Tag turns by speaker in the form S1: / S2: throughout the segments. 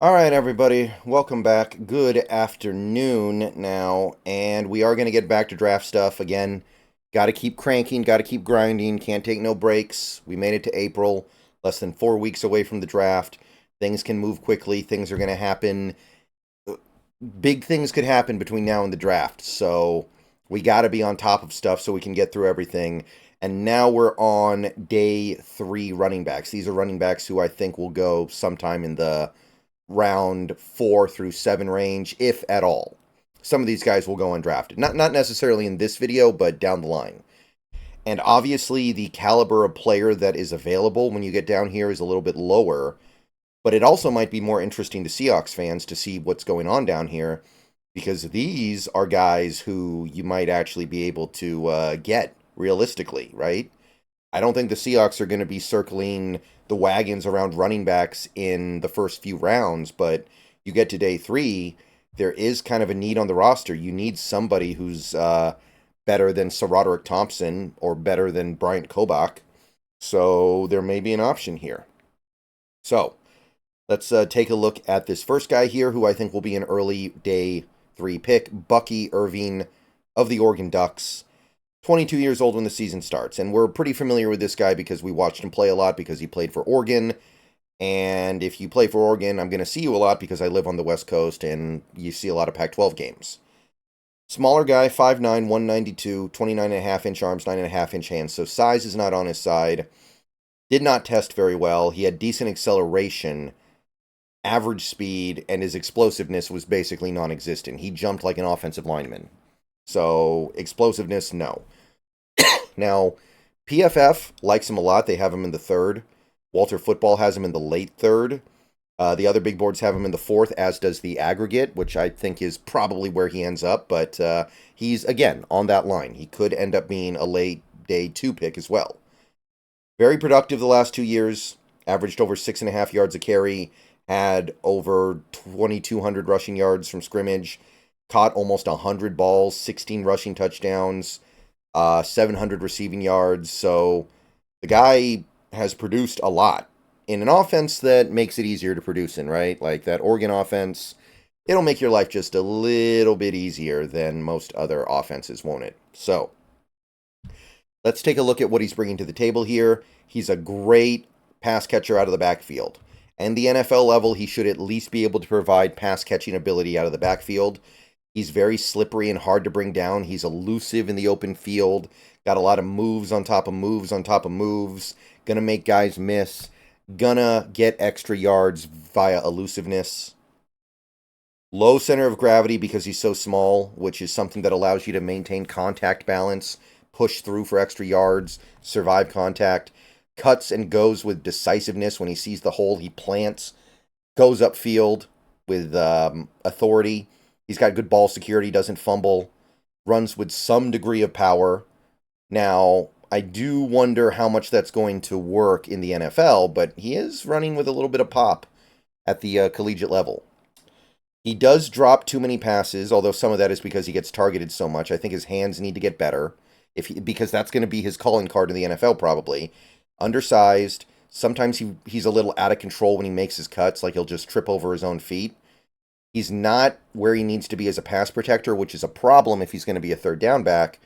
S1: All right, everybody, welcome back. Good afternoon now, and we are going to get back to draft stuff again. Got to keep cranking, got to keep grinding, can't take no breaks. We made it to April, less than 4 weeks away from the draft. Things can move quickly, things are going to happen. Big things could happen between now and the draft, so we got to be on top of stuff so we can get through everything. And now we're on day 3 running backs. These are running backs who I think will go sometime in the round 4 through 7 range, if at all. Some of these guys will go undrafted. Not necessarily in this video, but down the line. And obviously, the caliber of player that is available when you get down here is a little bit lower. But it also might be more interesting to Seahawks fans to see what's going on down here, because these are guys who you might actually be able to get realistically, right? I don't think the Seahawks are going to be circling the wagons around running backs in the first few rounds, but you get to day 3, there is kind of a need on the roster. You need somebody who's better than Sir Roderick Thompson or better than Bryant Kobach. So there may be an option here. So let's take a look at this first guy here, who I think will be an early day 3 pick, Bucky Irving of the Oregon Ducks. 22 years old when the season starts. And we're pretty familiar with this guy because we watched him play a lot because he played for Oregon. And if you play for Oregon, I'm going to see you a lot because I live on the West Coast and you see a lot of Pac-12 games. Smaller guy, 5'9", 192, 29.5-inch arms, 9.5-inch hands. So size is not on his side. Did not test very well. He had decent acceleration, average speed, and his explosiveness was basically non-existent. He jumped like an offensive lineman. So explosiveness, no. Now, PFF likes him a lot. They have him in the 3rd. Walter Football has him in the late 3rd. The other big boards have him in the 4th, as does the aggregate, which I think is probably where he ends up. But he's, again, on that line. He could end up being a late day 2 pick as well. Very productive the last 2 years. Averaged over 6.5 yards a carry. Had over 2,200 rushing yards from scrimmage. Caught almost 100 balls, 16 rushing touchdowns, 700 receiving yards. So the guy has produced a lot in an offense that makes it easier to produce in, right? Like that Oregon offense, it'll make your life just a little bit easier than most other offenses, won't it? So let's take a look at what he's bringing to the table here. He's a great pass catcher out of the backfield. And the NFL level, he should at least be able to provide pass catching ability out of the backfield. He's very slippery and hard to bring down. He's elusive in the open field. Got a lot of moves on top of moves on top of moves. Gonna make guys miss. Gonna get extra yards via elusiveness. Low center of gravity because he's so small, which is something that allows you to maintain contact balance, push through for extra yards, survive contact. Cuts and goes with decisiveness. When he sees the hole, he plants. Goes upfield with authority. He's got good ball security, doesn't fumble, runs with some degree of power. Now, I do wonder how much that's going to work in the NFL, but he is running with a little bit of pop at the collegiate level. He does drop too many passes, although some of that is because he gets targeted so much. I think his hands need to get better, because that's going to be his calling card in the NFL probably. Undersized. Sometimes he's a little out of control when he makes his cuts, like he'll just trip over his own feet. He's not where he needs to be as a pass protector, which is a problem if he's going to be a 3rd down back.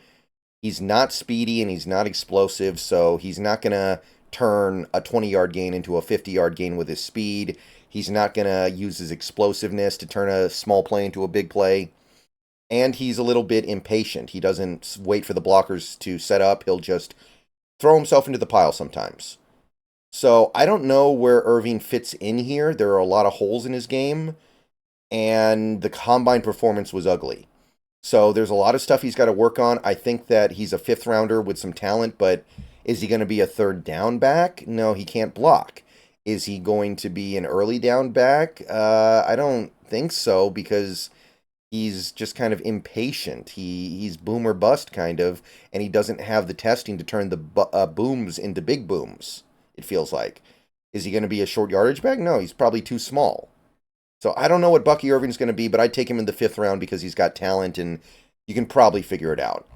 S1: He's not speedy and he's not explosive, so he's not going to turn a 20-yard gain into a 50-yard gain with his speed. He's not going to use his explosiveness to turn a small play into a big play. And he's a little bit impatient. He doesn't wait for the blockers to set up. He'll just throw himself into the pile sometimes. So I don't know where Irving fits in here. There are a lot of holes in his game. And the combine performance was ugly. So there's a lot of stuff he's got to work on. I think that he's a 5th rounder with some talent, but is he going to be a 3rd down back? No, he can't block. Is he going to be an early down back? I don't think so, because he's just kind of impatient. He's boom or bust kind of, and he doesn't have the testing to turn the booms into big booms, it feels like. Is he going to be a short yardage back? No, he's probably too small. So I don't know what Bucky Irving's going to be, but I'd take him in the 5th round because he's got talent and you can probably figure it out.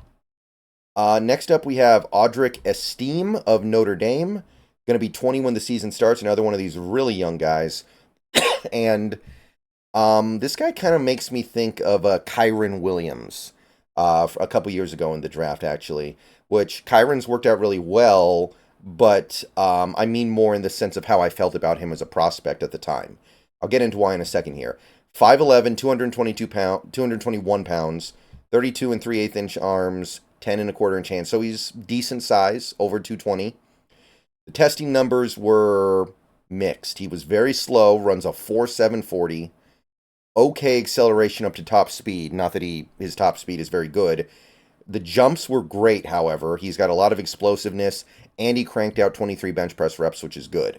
S1: Next up, we have Audric Estime of Notre Dame. Going to be 20 when the season starts. Another one of these really young guys. And this guy kind of makes me think of Kyron Williams a couple years ago in the draft, actually, which Kyron's worked out really well, but I mean more in the sense of how I felt about him as a prospect at the time. I'll get into why in a second here. 5'11", 221 pounds, 32 and 3/8 inch arms, 10 and a quarter inch hands. So he's decent size, over 220. The testing numbers were mixed. He was very slow, runs a 4.740. Okay acceleration up to top speed. Not that his top speed is very good. The jumps were great, however. He's got a lot of explosiveness, and he cranked out 23 bench press reps, which is good.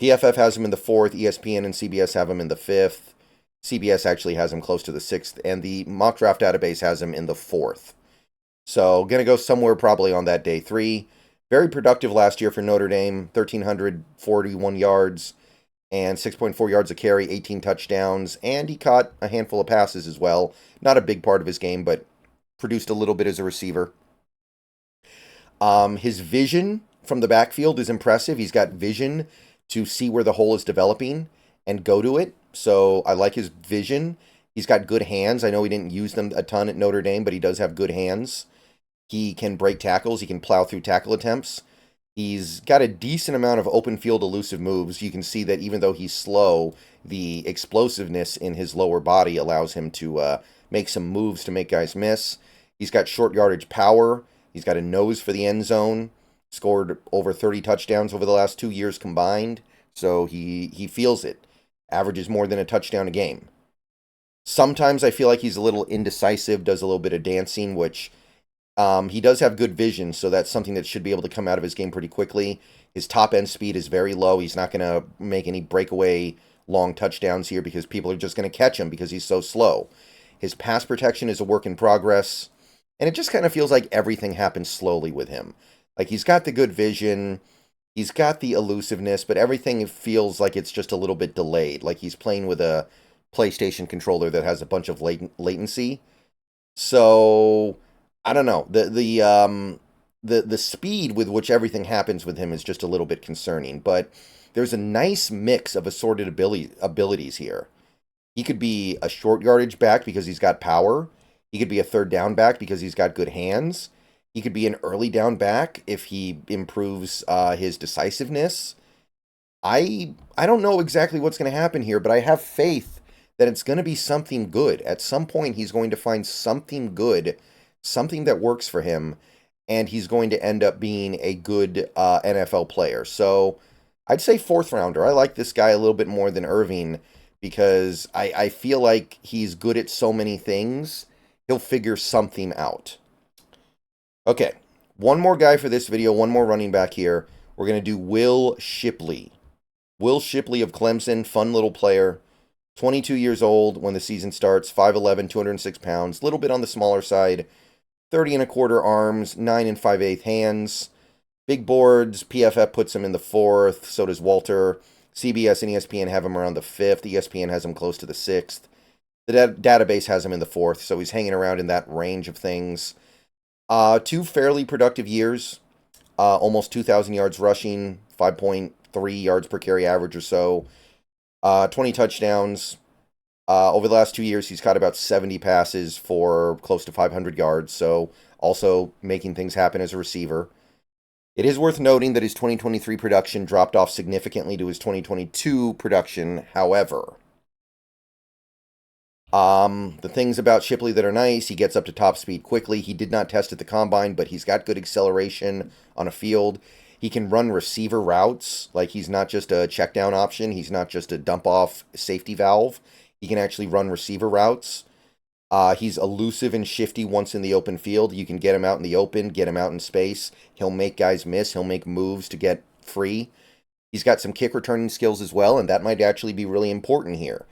S1: PFF has him in the 4th. ESPN and CBS have him in the 5th. CBS actually has him close to the 6th, and the mock draft database has him in the 4th. So, going to go somewhere probably on that day 3. Very productive last year for Notre Dame. 1,341 yards and 6.4 yards a carry, 18 touchdowns, and he caught a handful of passes as well. Not a big part of his game, but produced a little bit as a receiver. His vision from the backfield is impressive. He's got vision to see where the hole is developing and go to it. So I like his vision. He's got good hands. I know he didn't use them a ton at Notre Dame, but he does have good hands. He can break tackles. He can plow through tackle attempts. He's got a decent amount of open field elusive moves. You can see that even though he's slow, the explosiveness in his lower body allows him to make some moves to make guys miss. He's got short yardage power. He's got a nose for the end zone. Scored over 30 touchdowns over the last 2 years combined. So he feels it. Averages more than a touchdown a game. Sometimes I feel like he's a little indecisive, does a little bit of dancing, which he does have good vision, so that's something that should be able to come out of his game pretty quickly. His top end speed is very low. He's not going to make any breakaway long touchdowns here because people are just going to catch him because he's so slow. His pass protection is a work in progress, and it just kind of feels like everything happens slowly with him. Like, he's got the good vision, he's got the elusiveness, but everything feels like it's just a little bit delayed. Like he's playing with a PlayStation controller that has a bunch of latency. So I don't know. The speed with which everything happens with him is just a little bit concerning. But there's a nice mix of assorted abilities here. He could be a short yardage back because he's got power. He could be a third down back because he's got good hands. He could be an early down back if he improves his decisiveness. I don't know exactly what's going to happen here, but I have faith that it's going to be something good. At some point, he's going to find something good, something that works for him, and he's going to end up being a good NFL player. So I'd say 4th rounder. I like this guy a little bit more than Irving because I feel like he's good at so many things. He'll figure something out. Okay, one more guy for this video, one more running back here. We're going to do Will Shipley. Will Shipley of Clemson, fun little player. 22 years old when the season starts, 5'11", 206 pounds, a little bit on the smaller side, 30 and a quarter arms, 9 and 5/8 hands. Big boards, PFF puts him in the 4th, so does Walter. CBS and ESPN have him around the 5th. ESPN has him close to the 6th. The database has him in the 4th, so he's hanging around in that range of things. 2 fairly productive years, almost 2,000 yards rushing, 5.3 yards per carry average or so, 20 touchdowns. Over the last 2 years, he's caught about 70 passes for close to 500 yards, so also making things happen as a receiver. It is worth noting that his 2023 production dropped off significantly to his 2022 production, however. The things about Shipley that are nice, he gets up to top speed quickly. He did not test at the combine, but he's got good acceleration on a field. He can run receiver routes. Like, he's not just a check down option. He's not just a dump off safety valve. He can actually run receiver routes. He's elusive and shifty once in the open field. You can get him out in the open, get him out in space. He'll make guys miss. He'll make moves to get free. He's got some kick returning skills as well, and that might actually be really important here.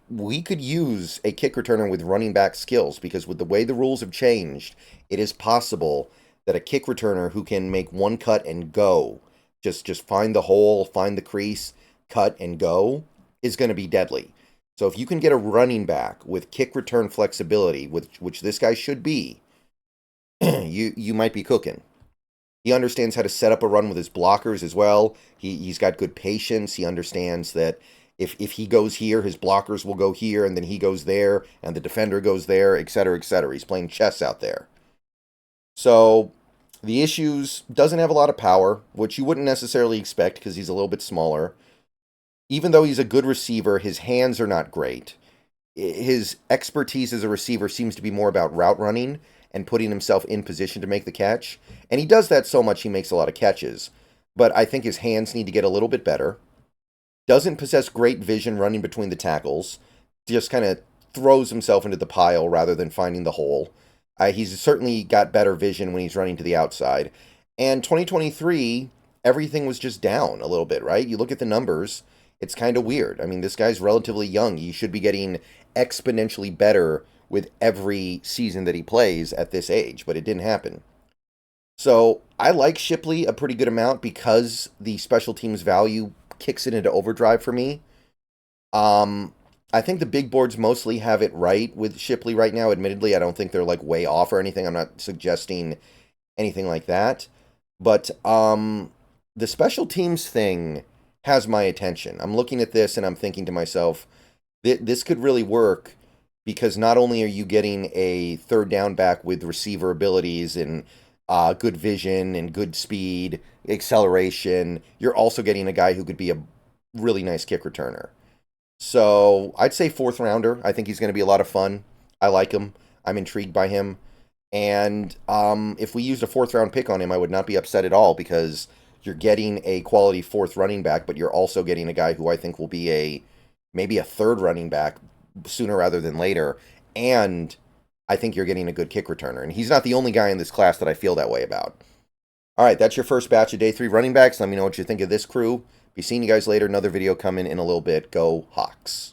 S1: We could use a kick returner with running back skills because with the way the rules have changed, it is possible that a kick returner who can make one cut and go, just find the hole, find the crease, cut and go, is going to be deadly. So if you can get a running back with kick return flexibility, which this guy should be, you might be cooking. He understands how to set up a run with his blockers as well. He's got good patience. He understands that If he goes here, his blockers will go here, and then he goes there, and the defender goes there, etc., etc. He's playing chess out there. So the issues doesn't have a lot of power, which you wouldn't necessarily expect because he's a little bit smaller. Even though he's a good receiver, his hands are not great. His expertise as a receiver seems to be more about route running and putting himself in position to make the catch. And he does that so much he makes a lot of catches. But I think his hands need to get a little bit better. Doesn't possess great vision running between the tackles. Just kind of throws himself into the pile rather than finding the hole. He's certainly got better vision when he's running to the outside. And 2023, everything was just down a little bit, right? You look at the numbers, it's kind of weird. I mean, this guy's relatively young. He should be getting exponentially better with every season that he plays at this age, but it didn't happen. So I like Shipley a pretty good amount because the special teams value kicks it into overdrive for me. I think the big boards mostly have it right with Shipley right now. Admittedly, I don't think they're like way off or anything. I'm not suggesting anything like that. But the special teams thing has my attention. I'm looking at this and I'm thinking to myself, this could really work because not only are you getting a third down back with receiver abilities and good vision and good speed, acceleration, you're also getting a guy who could be a really nice kick returner. So I'd say fourth rounder. I think he's going to be a lot of fun. I like him. I'm intrigued by him. And if we used a fourth round pick on him, I would not be upset at all because you're getting a quality fourth running back, but you're also getting a guy who I think will be maybe a third running back sooner rather than later. And I think you're getting a good kick returner. And he's not the only guy in this class that I feel that way about. All right, that's your first batch of day 3 running backs. Let me know what you think of this crew. Be seeing you guys later. Another video coming in a little bit. Go Hawks.